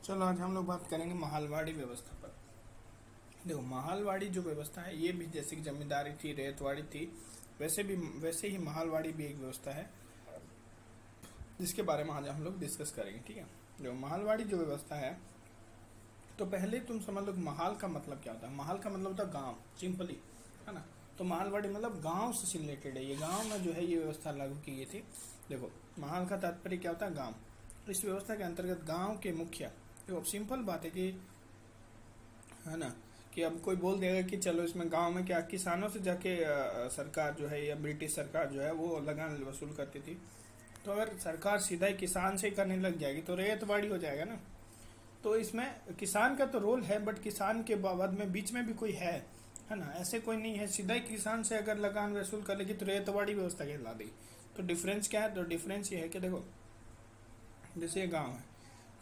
चलो आज हम लोग बात करेंगे महालवाड़ी व्यवस्था पर। देखो, महालवाड़ी जो व्यवस्था है ये भी जैसे कि जमींदारी थी, रेतवाड़ी थी, वैसे ही महालवाड़ी भी एक व्यवस्था है जिसके बारे में आज हम लोग डिस्कस करेंगे। ठीक है, जो महालवाड़ी जो व्यवस्था है, तो पहले तुम समझ लो महाल का मतलब क्या होता है। महाल का मतलब होता है गांव, सिंपली, है ना। तो महालवाड़ी मतलब गांव से रिलेटेड है। ये गांव में जो है ये व्यवस्था लागू की गई थी। देखो, महाल का तात्पर्य क्या होता है, गांव। इस व्यवस्था के अंतर्गत गांव के मुखिया, देखो अब सिंपल बात है कि, है ना, कि अब कोई बोल देगा कि चलो इसमें गांव में क्या किसानों से जाके सरकार जो है या ब्रिटिश सरकार जो है वो लगान वसूल करती थी। तो अगर सरकार सीधा ही किसान से करने लग जाएगी तो रैयतवाड़ी हो जाएगा ना। तो इसमें किसान का तो रोल है, बट किसान के बाद में बीच में भी कोई है ना, ऐसे कोई नहीं है। सीधा ही किसान से अगर लगान वसूल कर लेगी तो रैयतवाड़ी व्यवस्था कहला देगी। तो डिफरेंस क्या है, तो डिफरेंस ये है कि देखो, जैसे ये गाँव है,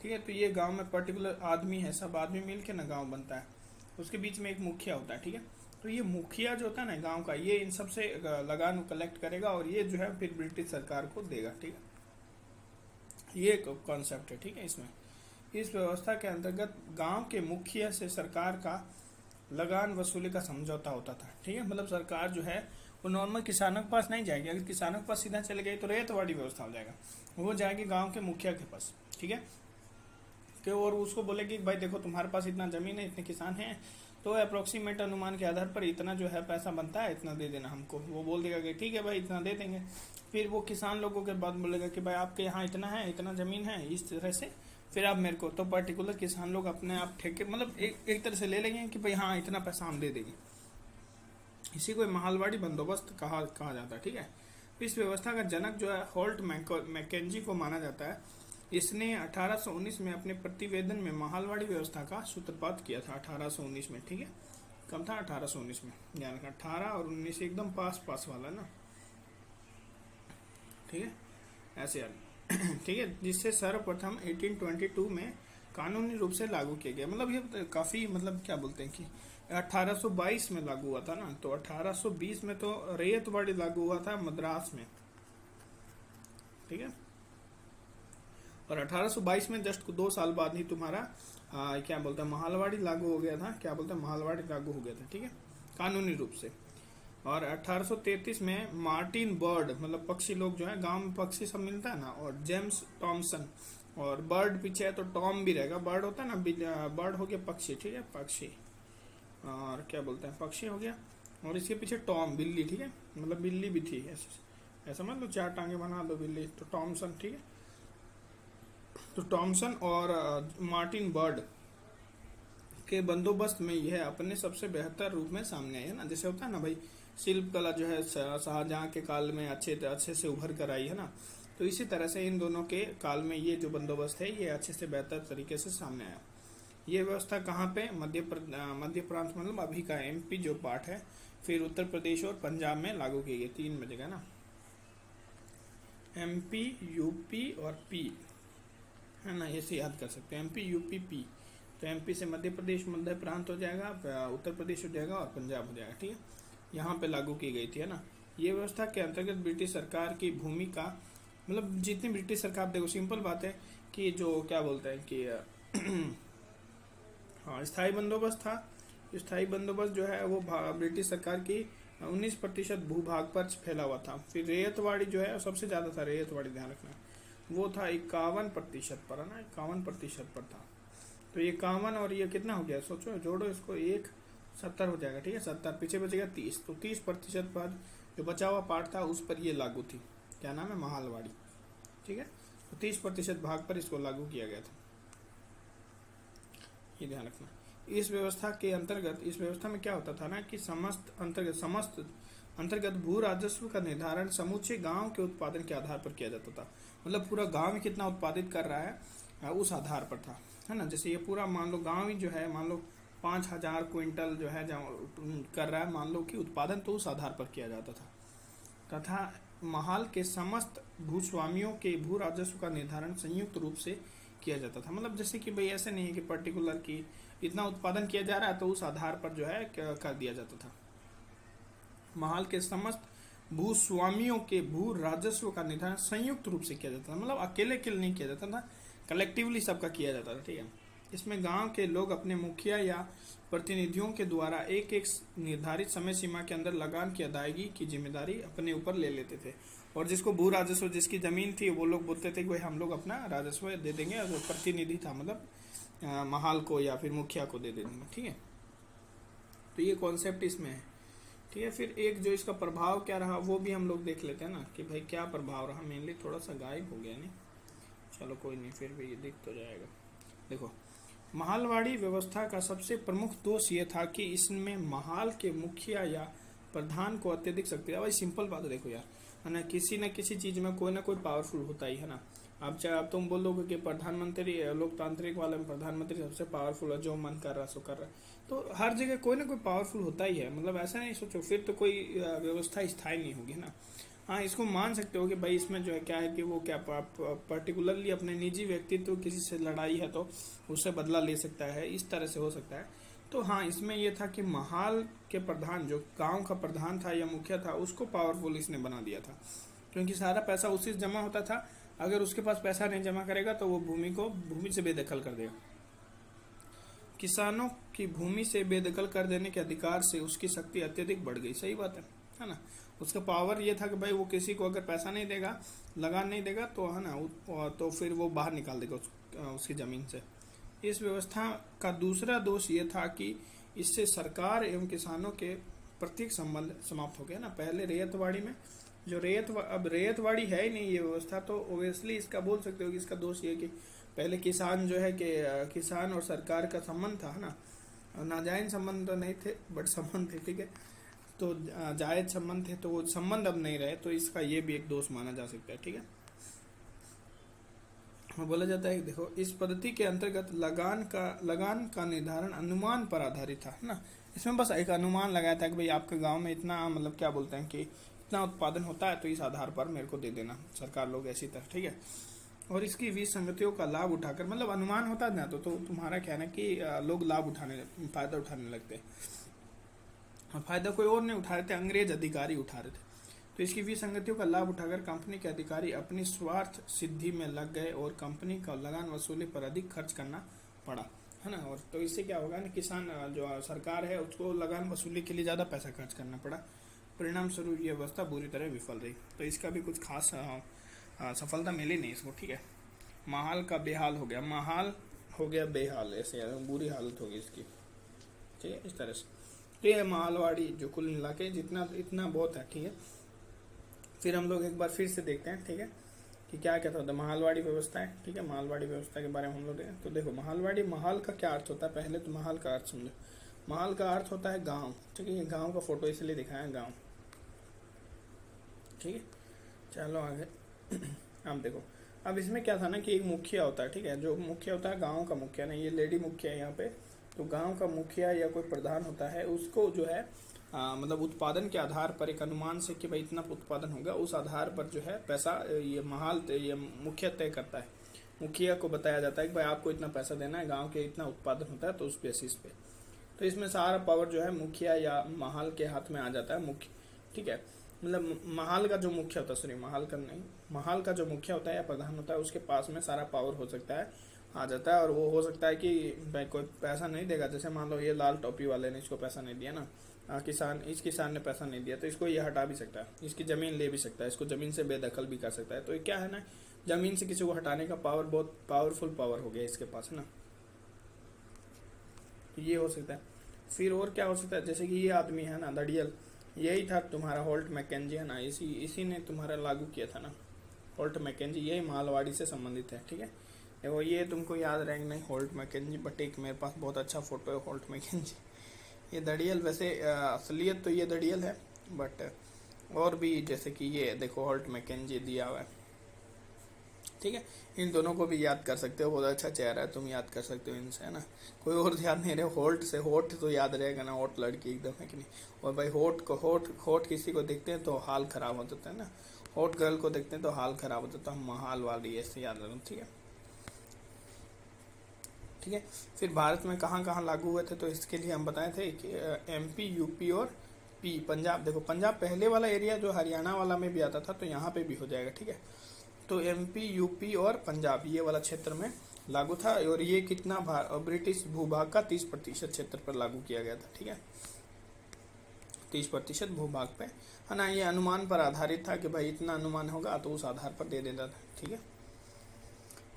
ठीक है, तो ये गांव में पर्टिकुलर आदमी है, सब आदमी मिल के ना गाँव बनता है। उसके बीच में एक मुखिया होता है, ठीक है। तो ये मुखिया जो होता है ना गांव का, ये इन सब से लगान कलेक्ट करेगा और ये जो है फिर ब्रिटिश सरकार को देगा। ठीक है, ये कॉन्सेप्ट है। ठीक है, इसमें इस व्यवस्था के अंतर्गत गांव के मुखिया से सरकार का लगान वसूली का समझौता होता था। ठीक है, मतलब सरकार जो है वो नॉर्मल किसानों के पास नहीं जाएगी। अगर किसानों के पास सीधा चले गई तो रैयतवाड़ी व्यवस्था हो जाएगा, वो जाएगी गांव के मुखिया के पास। ठीक है, कि और उसको बोलेगी कि भाई देखो तुम्हारे पास इतना जमीन है, इतने किसान हैं, तो अप्रोक्सीमेट अनुमान के आधार पर इतना जो है पैसा बनता है, इतना दे देना हमको। वो बोल देगा कि ठीक है भाई इतना दे देंगे। फिर वो किसान लोगों के बाद बोलेगा कि भाई आपके यहाँ इतना है, इतना जमीन है, इस तरह से फिर आप मेरे को, तो पर्टिकुलर किसान लोग अपने आप ठेके मतलब एक तरह से ले लेंगे कि भाई हाँ इतना पैसा हम दे देंगे। इसी को महालवाड़ी बंदोबस्त कहा जाता है। ठीक है, इस व्यवस्था का जनक जो है होल्ट मैकेंजी को माना जाता है। इसने 1819 में अपने प्रतिवेदन में महालवाड़ी व्यवस्था का सूत्रपात किया था। 1819 में, ठीक है, कब था, 1819 में, ध्यान रखना 18 और 19 एकदम पास वाला ना। ठीक है, ऐसे यार ठीक है, जिससे सर्वप्रथम 1822 में कानूनी रूप से लागू किया गया। मतलब ये काफी, मतलब क्या बोलते हैं कि 1822 में लागू हुआ था ना, तो 1820 में तो रैयतवाड़ी लागू हुआ था मद्रास में। ठीक है, और 1822 में जस्ट 2 साल बाद ही तुम्हारा क्या बोलते हैं महालवाड़ी लागू हो गया था। क्या बोलते हैं, महालवाड़ी लागू हो गया था। ठीक है, कानूनी रूप से। और 1833 में मार्टिन बर्ड, मतलब पक्षी लोग जो है, गांव में पक्षी सब मिलता है ना, और जेम्स टॉमसन, और बर्ड पीछे है तो टॉम भी रहेगा। बर्ड होता है ना, बर्ड हो गया पक्षी, ठीक है, पक्षी, और क्या बोलते हैं पक्षी हो गया, और इसके पीछे टॉम बिल्ली। ठीक है, मतलब बिल्ली भी थी, ऐसा मतलब 4 टांगे बना दो बिल्ली, तो टॉमसन। ठीक है, तो टॉमसन और मार्टिन बर्ड के बंदोबस्त में यह अपने सबसे बेहतर रूप में सामने आई है ना। जैसे होता है ना भाई, शिल्प कला जो है शाहजहां के काल में अच्छे से उभर कर आई है ना, तो इसी तरह से इन दोनों के काल में ये जो बंदोबस्त है ये अच्छे से बेहतर तरीके से सामने आया। ये व्यवस्था कहाँ पे, मध्य प्रांत, मतलब अभी का एमपी जो पार्ट है, फिर उत्तर प्रदेश और पंजाब में लागू की गई। 3 जगह ना, एमपी, यूपी और पी, है ना, ऐसे याद कर सकते हैं, एमपी, यूपी, पी। तो एमपी से मध्य प्रदेश, मध्य प्रांत हो जाएगा, उत्तर प्रदेश हो जाएगा और पंजाब हो जाएगा। ठीक है, यहाँ पे लागू की गई थी, है ना। ये व्यवस्था के अंतर्गत ब्रिटिश सरकार की भूमिका, मतलब जितनी ब्रिटिश सरकार, देखो सिंपल बात है कि जो क्या बोलते हैं कि हाँ, स्थायी बंदोबस्त था। स्थायी बंदोबस्त जो है वो ब्रिटिश सरकार की 19% भूभाग पर फैला हुआ था। फिर रैयतवाड़ी जो है सबसे ज्यादा था, रैयतवाड़ी ध्यान रखना, वो था 51% पर, है ना, 51% पर था। तो ये 51 और ये कितना हो गया, सोचो, जोड़ो इसको, 70 हो जाएगा। ठीक है, 70 पीछे बचेगा 30, तो 30% पर जो बचा हुआ पार्ट था उस पर ये लागू थी। क्या नाम है, महालवाड़ी। ठीक है, तो 30% भाग पर इसको लागू किया गया था, ये ध्यान रखना। इस व्यवस्था के अंतर्गत, इस व्यवस्था में क्या होता था ना कि समस्त अंतर्गत भू राजस्व का निर्धारण समूचे गांव के उत्पादन के आधार पर किया जाता था। मतलब पूरा गांव ही कितना उत्पादित कर रहा है उस आधार पर था, है ना। जैसे ये पूरा मान लो गांव ही जो है, मान लो 5000 क्विंटल जो है कर रहा है, मान लो कि उत्पादन, तो उस आधार पर किया जाता था। तथा महाल के समस्त भूस्वामियों के भू राजस्व का निर्धारण संयुक्त रूप से किया जाता था। मतलब जैसे कि भाई ऐसे नहीं है कि पर्टिकुलर की इतना उत्पादन किया जा रहा है तो उस आधार पर जो है कर दिया जाता था। महाल के समस्त भूस्वामियों के भू राजस्व का निर्धारण संयुक्त रूप से किया जाता था, मतलब अकेले नहीं किया जाता था, कलेक्टिवली सबका किया जाता था। ठीक है, इसमें गांव के लोग अपने मुखिया या प्रतिनिधियों के द्वारा एक एक निर्धारित समय सीमा के अंदर लगान की अदायगी की जिम्मेदारी अपने ऊपर ले लेते थे। और जिसको भू राजस्व, जिसकी जमीन थी, वो लोग बोलते थे कि भाई हम लोग अपना राजस्व दे देंगे, और जो प्रतिनिधि था मतलब महाल को या फिर मुखिया को दे देंगे। ठीक है, तो ये कॉन्सेप्ट इसमें है। ठीक है, फिर एक जो इसका प्रभाव क्या रहा वो भी हम लोग देख लेते हैं ना, कि भाई क्या प्रभाव रहा। मेनली थोड़ा सा गायब हो गया, नहीं चलो कोई नहीं, फिर भी ये दिख तो जाएगा। देखो, महालवाड़ी व्यवस्था का सबसे प्रमुख दोष ये था कि इसमें महाल के मुखिया या प्रधान को अत्यधिक शक्ति। भाई सिंपल बात है, देखो यार, है ना, किसी न किसी चीज में कोई ना कोई पावरफुल होता ही है ना। अब चाहे अब तुम बोलोगे कि प्रधानमंत्री, लोकतांत्रिक वाले में प्रधानमंत्री सबसे पावरफुल है, जो मन कर रहा सो कर रहा है, तो हर जगह कोई ना कोई पावरफुल होता ही है। मतलब ऐसा नहीं सोचो, फिर तो कोई व्यवस्था स्थायी नहीं होगी ना। हाँ, इसको मान सकते हो कि भाई इसमें जो है क्या है कि वो क्या पर्टिकुलरली अपने निजी व्यक्तित्व किसी से लड़ाई है तो उससे बदला ले सकता है, इस तरह से हो सकता है। तो हाँ, इसमें यह था कि महाल के प्रधान, जो गांव का प्रधान था या मुखिया था, उसको पावरफुल इसने बना दिया था, क्योंकि सारा पैसा उसी से जमा होता था। अगर उसके पास पैसा नहीं जमा करेगा तो वो भूमि से बेदखल कर देगा। किसानों की भूमि से बेदखल कर देने के अधिकार से उसकी शक्ति अत्यधिक बढ़ गई। सही बात है ना। उसका पावर ये था कि भाई वो किसी को अगर पैसा नहीं देगा, लगान नहीं देगा, तो है ना, तो फिर वो बाहर निकाल देगा उसकी जमीन से। इस व्यवस्था का दूसरा दोष ये था कि इससे सरकार एवं किसानों के प्रत्येक संबंध समाप्त हो गया ना। पहले रेतवाड़ी में जो अब रेतवाड़ी है ही नहीं ये व्यवस्था, तो ओबियसली इसका बोल सकते हो कि इसका दोष ये कि पहले किसान जो है कि किसान और सरकार का संबंध था, है ना, नाजायज संबंध तो नहीं थे बट संबंध थे। ठीक है, तो जायज संबंध थे, तो वो संबंध अब नहीं रहे, तो इसका ये भी एक दोष माना जा सकता है। ठीक है, बोला जाता है, देखो, इस पद्धति के अंतर्गत लगान का निर्धारण अनुमान पर आधारित था ना। इसमें बस एक अनुमान लगाया था कि भाई आपके गांव में इतना, मतलब क्या बोलते हैं कि इतना उत्पादन होता है, तो इस आधार पर मेरे को दे देना सरकार लोग, ऐसी तरह। ठीक है, और इसकी विसंगतियों का लाभ उठाकर, मतलब अनुमान होता है ना, तो तुम्हारा क्या है ना कि लोग फायदा उठाने लगते हैं। फायदा कोई और नहीं उठा रहे थे, अंग्रेज अधिकारी उठा रहे थे। तो इसकी विसंगतियों का लाभ उठाकर कंपनी के अधिकारी अपनी स्वार्थ सिद्धि में लग गए और कंपनी का लगान वसूली पर अधिक खर्च करना पड़ा, है ना। और तो इससे क्या होगा ना, किसान जो सरकार है उसको लगान वसूली के लिए ज़्यादा पैसा खर्च करना पड़ा। परिणाम स्वरूप यह व्यवस्था बुरी तरह विफल रही। तो इसका भी कुछ खास सफलता मिली नहीं इसको। ठीक है, महाल का बेहाल हो गया, महाल हो गया बेहाल, ऐसे बुरी हालत होगी इसकी। ठीक है, इस तरह से तो ये महालवाड़ी जो कुल मिला के इतना बहुत है। ठीक है, फिर हम लोग एक बार फिर से देखते हैं, ठीक है, कि क्या क्या होता है महालवाड़ी व्यवस्था है। ठीक है, महालवाड़ी व्यवस्था के बारे में हम लोग देखें तो देखो, महाल का क्या अर्थ होता है, पहले तो महाल का अर्थ समझो। महाल का अर्थ होता है गांव। ठीक है, ये गांव का फोटो इसलिए दिखाया है, गांव। ठीक है, चलो आगे। अब देखो, अब इसमें क्या था ना कि एक मुखिया होता है। ठीक है, जो मुखिया होता है गांव का मुखिया, नहीं ये लेडी मुखिया है यहाँ पे। तो गांव का मुखिया या कोई प्रधान होता है, उसको जो है मतलब उत्पादन के आधार पर एक अनुमान से कि भाई इतना उत्पादन होगा, उस आधार पर जो है पैसा ये मुखिया तय करता है। मुखिया को बताया जाता है कि भाई आपको इतना पैसा देना है, गांव के इतना उत्पादन होता है, तो उस बेसिस पे। तो इसमें सारा पावर जो है मुखिया या महाल के हाथ में आ जाता है। मुख्य, ठीक है, मतलब महाल का जो मुखिया होता है, सॉरी महाल का जो मुखिया होता है या प्रधान होता है, उसके पास में सारा पावर हो सकता है, आ जाता है। और वो हो सकता है कि भाई कोई पैसा नहीं देगा, जैसे मान लो ये लाल टोपी वाले ने इसको पैसा नहीं दिया ना, इस किसान ने पैसा नहीं दिया, तो इसको ये हटा भी सकता है, इसकी जमीन ले भी सकता है, इसको जमीन से बेदखल भी कर सकता है। तो ये क्या है ना, जमीन से किसी को हटाने का पावर, बहुत पावरफुल पावर हो गया इसके पास, है ना। ये हो सकता है। फिर और क्या हो सकता है, जैसे कि ये आदमी है ना, दड़ियल, यही था तुम्हारा होल्ट मैकेंजी, है ना, इसी ने तुम्हारा लागू किया था ना, होल्ट मैकेंजी, यही महालवाड़ी से संबंधित है। ठीक है, देखो ये तुमको याद रहेंगे नहीं, होल्ट मैकेंजी, बट एक मेरे पास बहुत अच्छा फोटो है होल्ट मैकेंजी। ये दड़ियल, वैसे असलियत तो ये दड़ियल है, बट और भी जैसे कि ये देखो होल्ट मैकेंजी दिया हुआ है। ठीक है, इन दोनों को भी याद कर सकते हो, बहुत अच्छा चेहरा है, तुम याद कर सकते हो इनसे, है ना। कोई और याद नहीं रहे, होल्ट से, होट तो याद रहेगा ना, होट लड़की एकदम, है कि नहीं। और भाई होट किसी को देखते हैं तो हाल खराब हो जाता है ना, होट गर्ल को देखते हैं तो हाल खराब हो जाता है, हम महाल वाली ऐसे याद रखो। ठीक है, ठीक है। फिर भारत में कहाँ कहाँ लागू हुए थे, तो इसके लिए हम बताए थे कि MP, UP और पंजाब। देखो पंजाब पहले वाला एरिया जो हरियाणा वाला में भी आता था, तो यहाँ पे भी हो जाएगा। ठीक है, तो MP, UP और पंजाब, ये वाला क्षेत्र में लागू था, और ये कितना ब्रिटिश भूभाग का 30% क्षेत्र पर लागू किया गया था। ठीक है, 30% भूभाग पे, है ना। ये अनुमान पर आधारित था कि भाई इतना अनुमान होगा तो उस आधार पर दे देता था। ठीक है,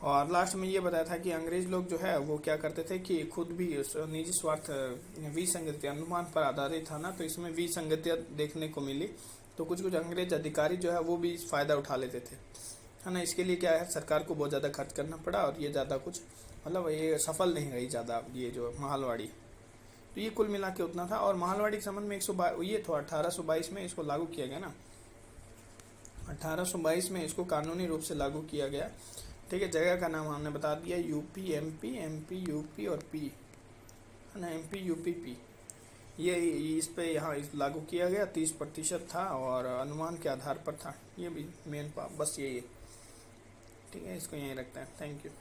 और लास्ट में ये बताया था कि अंग्रेज लोग जो है वो क्या करते थे कि खुद भी निजी स्वार्थ विसंगति अनुमान पर आधारित था ना, तो इसमें विसंगतियां देखने को मिली, तो कुछ कुछ अंग्रेज अधिकारी जो है वो भी फायदा उठा लेते थे, है ना। इसके लिए क्या है, सरकार को बहुत ज़्यादा खर्च करना पड़ा, और ये ज़्यादा कुछ मतलब ये सफल नहीं रही ज़्यादा, ये जो महालवाड़ी। तो ये कुल मिला के उतना था। और महालवाड़ी के संबंध में 122 ये तो 1822 में इसको लागू किया गया ना, 1822 में इसको कानूनी रूप से लागू किया गया। ठीक है, जगह का नाम हमने बता दिया, यूपी एमपी, एमपी यूपी और पी, है ना, एमपी यूपी पी। ये इस पे यहाँ लागू किया गया, 30% था और अनुमान के आधार पर था। ये भी मेन बस यही है। ठीक है, इसको यहीं रखते हैं। Thank you.